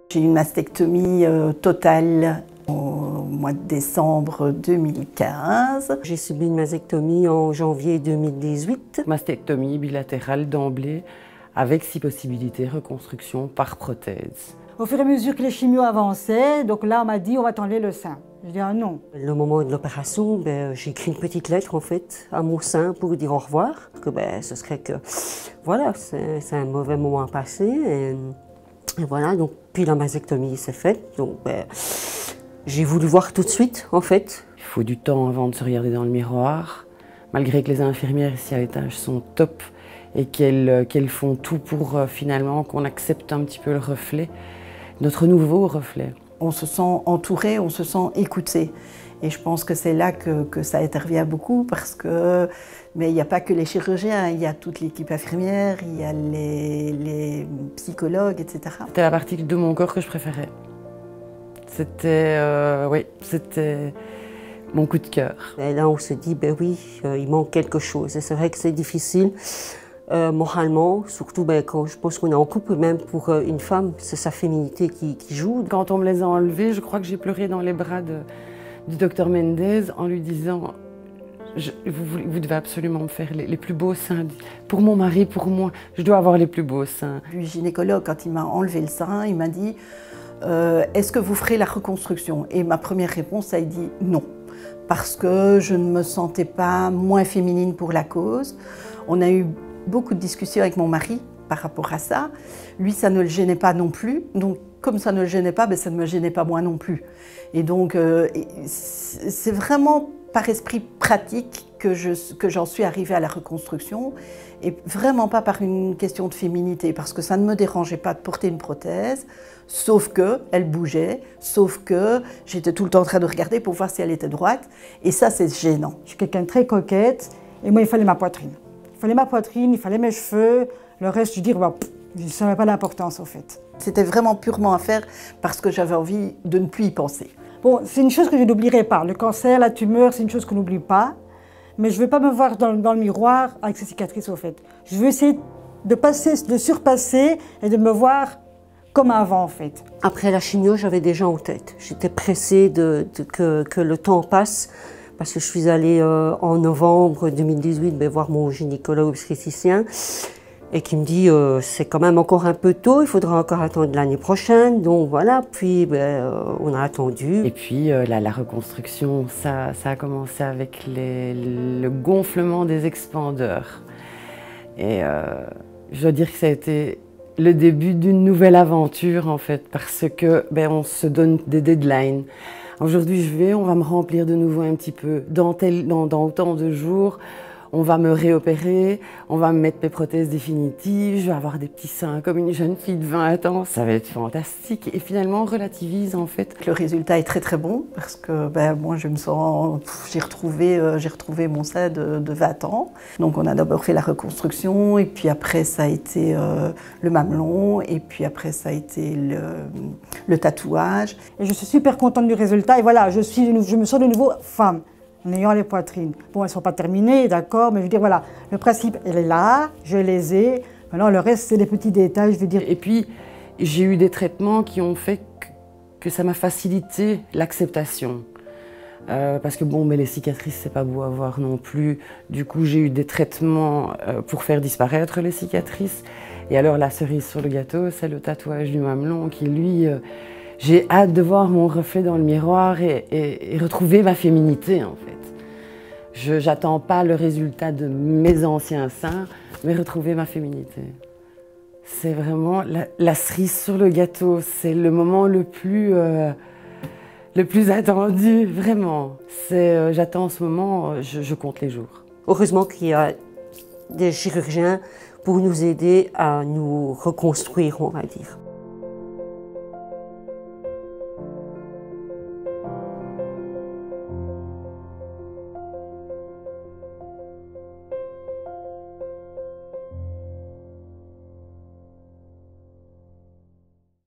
J'ai eu une mastectomie totale au mois de décembre 2015. J'ai subi une mastectomie en janvier 2018. Mastectomie bilatérale d'emblée, avec si possibilité reconstruction par prothèse. Au fur et à mesure que les chimios avançaient, donc là on m'a dit on va t'enlever le sein. Je dis ah non. Le moment de l'opération, j'ai écrit une petite lettre en fait à mon sein pour dire au revoir. Que ce serait que voilà, c'est un mauvais moment à passer. Et voilà, donc puis la mastectomie s'est faite. Donc j'ai voulu voir tout de suite en fait. Il faut du temps avant de se regarder dans le miroir, malgré que les infirmières ici à l'étage sont top et qu'elles font tout pour finalement qu'on accepte un petit peu le reflet, notre nouveau reflet. On se sent entouré, on se sent écouté. Et je pense que c'est là que ça intervient beaucoup parce que mais il n'y a pas que les chirurgiens, il y a toute l'équipe infirmière, il y a les psychologues, etc. C'était la partie de mon corps que je préférais. C'était c'était mon coup de cœur. Et là on se dit oui, il manque quelque chose. Et c'est vrai que c'est difficile. Moralement, surtout quand je pense qu'on est en couple, même pour une femme, c'est sa féminité qui joue. Quand on me les a enlevés, je crois que j'ai pleuré dans les bras du docteur Mendez en lui disant vous devez absolument me faire les plus beaux seins. Pour mon mari, pour moi, je dois avoir les plus beaux seins. Le gynécologue, quand il m'a enlevé le sein, il m'a dit est-ce que vous ferez la reconstruction? Et ma première réponse a été non, parce que je ne me sentais pas moins féminine pour la cause. On a eu beaucoup de discussions avec mon mari par rapport à ça. Lui, ça ne le gênait pas non plus. Donc, comme ça ne le gênait pas, ça ne me gênait pas moi non plus. Et donc, c'est vraiment par esprit pratique que j'en suis arrivée à la reconstruction et vraiment pas par une question de féminité, parce que ça ne me dérangeait pas de porter une prothèse, sauf qu'elle bougeait, sauf que j'étais tout le temps en train de regarder pour voir si elle était droite. Et ça, c'est gênant. Je suis quelqu'un de très coquette et moi, il fallait ma poitrine. Il fallait ma poitrine, il fallait mes cheveux, le reste, je ne savais pas l'importance au fait. C'était vraiment purement à faire parce que j'avais envie de ne plus y penser. Bon, c'est une chose que je n'oublierai pas. Le cancer, la tumeur, c'est une chose qu'on n'oublie pas. Mais je ne veux pas me voir dans le miroir avec ces cicatrices au fait. Je veux essayer de surpasser et de me voir comme avant en fait. Après la chimio, j'avais déjà en tête. J'étais pressée que le temps passe. Parce que je suis allée en novembre 2018 voir mon gynécologue obstétricien et qui me dit c'est quand même encore un peu tôt, il faudra encore attendre l'année prochaine. Donc voilà, puis on a attendu. Et puis la reconstruction, ça a commencé avec le gonflement des expandeurs. Et je dois dire que ça a été le début d'une nouvelle aventure en fait, parce que on se donne des deadlines. Aujourd'hui, on va me remplir de nouveau un petit peu. Dans autant de jours, on va me réopérer, on va me mettre mes prothèses définitives, je vais avoir des petits seins comme une jeune fille de 20 ans, ça va être fantastique. Et finalement, on relativise en fait. Le résultat est très très bon parce que moi je me sens, j'ai retrouvé mon sein de 20 ans. Donc on a d'abord fait la reconstruction et puis après ça a été le mamelon et puis après ça a été le tatouage. Et je suis super contente du résultat et voilà, je me sens de nouveau femme. En ayant les poitrines. Bon, elles ne sont pas terminées, d'accord, mais je veux dire, voilà, le principe, elle est là, je les ai. Maintenant, le reste, c'est des petits détails, je veux dire. Et puis, j'ai eu des traitements qui ont fait que ça m'a facilité l'acceptation. Parce que les cicatrices, c'est pas beau à voir non plus. Du coup, j'ai eu des traitements pour faire disparaître les cicatrices. Et alors, la cerise sur le gâteau, c'est le tatouage du mamelon qui, lui, j'ai hâte de voir mon reflet dans le miroir et retrouver ma féminité, en fait. J'attends pas le résultat de mes anciens seins, mais retrouver ma féminité. C'est vraiment la cerise sur le gâteau, c'est le moment le plus attendu, vraiment. J'attends ce moment, je compte les jours. Heureusement qu'il y a des chirurgiens pour nous aider à nous reconstruire, on va dire.